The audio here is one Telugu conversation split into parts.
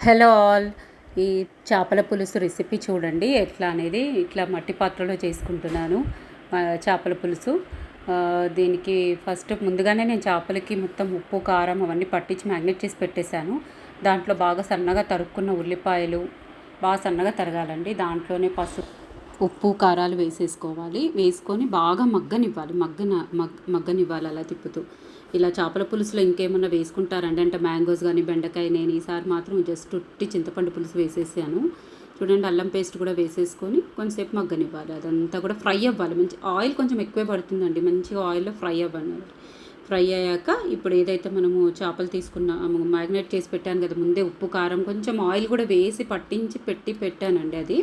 Hello all. ఈ చేపల పులుసు రెసిపీ చూడండి ఎట్లా అనేది. ఇట్లా మట్టి పాత్రలో చేసుకుంటున్నాను చేపల పులుసు. దీనికి ఫస్ట్ ముందుగానే నేను చేపలకి మొత్తం ఉప్పు కారం అవన్నీ పట్టించి మ్యాగ్నేట్ చేసి పెట్టేశాను. దాంట్లో బాగా సన్నగా తరుక్కున్న ఉల్లిపాయలు బాగా సన్నగా తరగాలండి. దాంట్లోనే పసుపు ఉప్పు కారాలు వేసేసుకోవాలి. వేసుకొని బాగా మగ్గనివ్వాలి. మగ్గనివ్వాలి అలా తిప్పుతూ. ఇలా చేపల పులుసులో ఇంకేమన్నా వేసుకుంటారండి అంటే మ్యాంగోస్ కానీ బెండకాయ. నేను ఈసారి మాత్రం జస్ట్ ఉట్టి చింతపండు పులుసు వేసేసాను. చూడండి, అల్లం పేస్ట్ కూడా వేసేసుకొని కొంచెంసేపు మగ్గనివ్వాలి. అదంతా కూడా ఫ్రై అవ్వాలి. మంచి ఆయిల్ కొంచెం ఎక్కువే పడుతుందండి. మంచిగా ఆయిల్లో ఫ్రై అవ్వాలి. ఫ్రై అయ్యాక ఇప్పుడు ఏదైతే మనము చేపలు తీసుకున్నాము మ్యాగ్నేట్ చేసి పెట్టాను కదా ముందే, ఉప్పు కారం కొంచెం ఆయిల్ కూడా వేసి పట్టించి పెట్టానండి అది.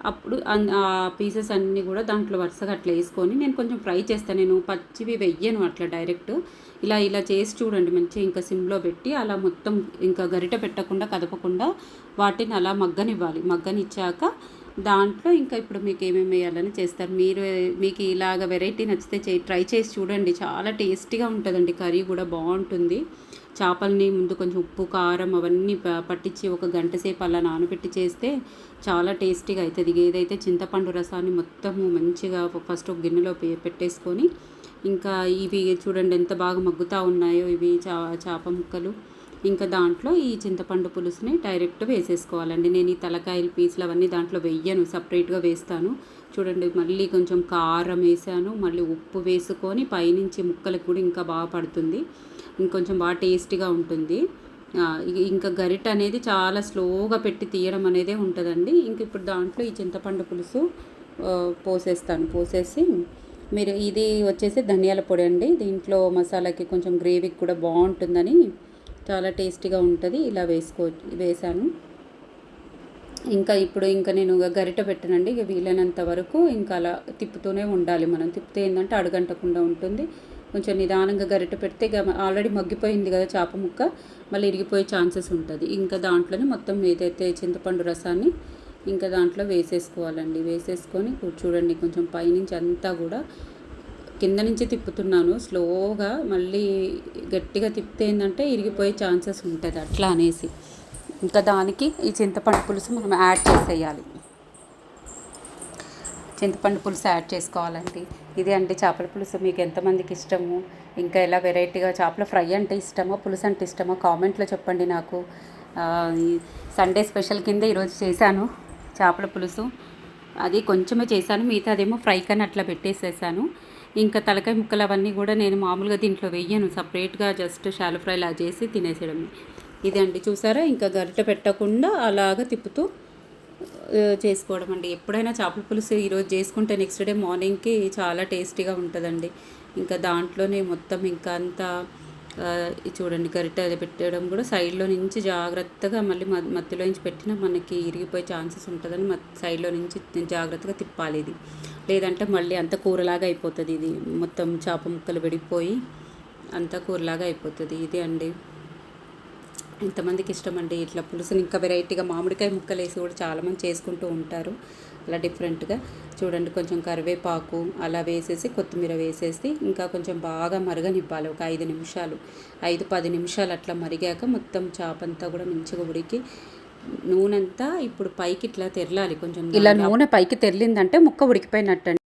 అప్పుడు ఆ పీసెస్ అన్నీ కూడా దాంట్లో వరుసగా అట్లా వేసుకొని నేను కొంచెం ఫ్రై చేస్తాను. నేను పచ్చివి వెయ్యను అట్లా డైరెక్ట్. ఇలా చేసి చూడండి మంచిగా. ఇంకా సిమ్లో పెట్టి అలా మొత్తం ఇంకా గరిట పెట్టకుండా కదపకుండా వాటిని అలా మగ్గనివ్వాలి. మగ్గనిచ్చాక దాంట్లో ఇంకా ఇప్పుడు మీకు ఏమేమి వేయాలని చేస్తారు. మీకు ఇలాగ వెరైటీ నచ్చితే ట్రై చేసి చూడండి. చాలా టేస్టీగా ఉంటుందండి. కర్రీ కూడా బాగుంటుంది. చేపల్ని ముందు కొంచెం ఉప్పు కారం అవన్నీ పట్టించి ఒక గంట సేపు అలా నానబెట్టి చేస్తే చాలా టేస్టీగా అవుతుంది. ఏదైతే చింతపండు రసాన్ని మొత్తము మంచిగా ఫస్ట్ ఒక గిన్నెలో పెట్టేసుకొని ఇంకా ఇవి చూడండి ఎంత బాగా మగ్గుతూ ఉన్నాయో ఇవి చేప ముక్కలు. ఇంకా దాంట్లో ఈ చింతపండు పులుసుని డైరెక్ట్ వేసేసుకోవాలండి. నేను ఈ తలకాయల పీసులు అవన్నీ దాంట్లో వెయ్యను, సపరేట్గా వేస్తాను. చూడండి, మళ్ళీ కొంచెం కారం వేసాను, మళ్ళీ ఉప్పు వేసుకొని పైనుంచి ముక్కలకు కూడా ఇంకా బాగా పడుతుంది. ఇంకొంచెం బాగా టేస్టీగా ఉంటుంది. ఇంకా గరిట అనేది చాలా స్లోగా పెట్టి తీయడం అనేదే ఉంటుందండి. ఇంక ఇప్పుడు దాంట్లో ఈ చింతపండు పులుసు పోసేసి మీరు ఇది వచ్చేసి ధనియాల పొడి అండి. దీంట్లో మసాలాకి కొంచెం గ్రేవీకి కూడా బాగుంటుందని చాలా టేస్టీగా ఉంటుంది. ఇలా వేసాను. ఇంకా నేను గరిట పెట్టనండి. ఇక వీలైనంత వరకు ఇంకా అలా తిప్పుతూనే ఉండాలి. మనం తిప్పితే ఏంటంటే అడుగంటకుండా ఉంటుంది. కొంచెం నిదానంగా గరిట పెడితే ఇక ఆల్రెడీ మగ్గిపోయింది కదా చేప ముక్క, మళ్ళీ ఇరిగిపోయే ఛాన్సెస్ ఉంటుంది. ఇంకా దాంట్లోనే మొత్తం ఏదైతే చింతపండు రసాన్ని ఇంకా దాంట్లో వేసేసుకోవాలండి. వేసేసుకొని చూడండి కొంచెం పైనుంచి అంతా కూడా కింద నుంచి తిప్పుతున్నాను స్లోగా. మళ్ళీ గట్టిగా తిప్పితే ఏంటంటే ఇరిగిపోయే ఛాన్సెస్ ఉంటుంది. అట్లా అనేసి ఇంకా దానికి ఈ చింతపండు పులుసు మనం యాడ్ చేసేయాలి. చింతపండు పులుసు యాడ్ చేసుకోవాలండి. ఇది అంటే చేపల పులుసు మీకు ఎంతమందికి ఇష్టము, ఇంకా ఎలా వెరైటీగా చేపల ఫ్రై అంటే ఇష్టమో పులుసు అంటే ఇష్టమో కామెంట్లో చెప్పండి నాకు. సండే స్పెషల్ కింద ఈరోజు చేశాను చేపల పులుసు. అది కొంచెమే చేశాను, మిగతా అదేమో ఫ్రై కానీ అట్లా పెట్టేసేసాను. ఇంకా తలకాయ ముక్కలు అవన్నీ కూడా నేను మామూలుగా దీంట్లో వెయ్యను, సపరేట్గా జస్ట్ షాలో ఫ్రై లా చేసి తినేసేయడం. ఇది అండి చూసారా, ఇంకా గరిట పెట్టకుండా అలాగ తిప్పుతూ చేసుకోవడం అండి. ఎప్పుడైనా చేపల పులుసు ఈరోజు చేసుకుంటే నెక్స్ట్ డే మార్నింగ్కి చాలా టేస్టీగా ఉంటుందండి. ఇంకా దాంట్లోనే మొత్తం ఇంకా అంతా చూడండి గరిట పెట్టడం కూడా సైడ్లో నుంచి జాగ్రత్తగా మళ్ళీ మధ్యలో నుంచి పెట్టినా మనకి ఇరిగిపోయే ఛాన్సెస్ ఉంటుందని సైడ్లో నుంచి జాగ్రత్తగా తిప్పాలి. ఇది లేదంటే మళ్ళీ అంత కూరలాగా అయిపోతుంది. ఇది మొత్తం చేప ముక్కలు విడిపోయి అంత కూరలాగా అయిపోతుంది. ఇది అండి ఎంతమందికి ఇష్టం అండి ఇట్లా పులుసుని. ఇంకా వెరైటీగా మామిడికాయ ముక్కలు వేసి కూడా చాలామంది చేసుకుంటూ ఉంటారు అలా డిఫరెంట్గా. చూడండి కొంచెం కరివేపాకు అలా వేసేసి కొత్తిమీర వేసేసి ఇంకా కొంచెం బాగా మరగనివ్వాలి. ఒక 5-10 నిమిషాలు అట్లా మరిగాక మొత్తం చేపంతా కూడా మంచిగా ఉడికి నూనెంతా ఇప్పుడు పైకి ఇట్లా తెరలాలి. కొంచెం ఇలా నూనె పైకి తెరలిందంటే ముక్క ఉడికిపోయినట్టు.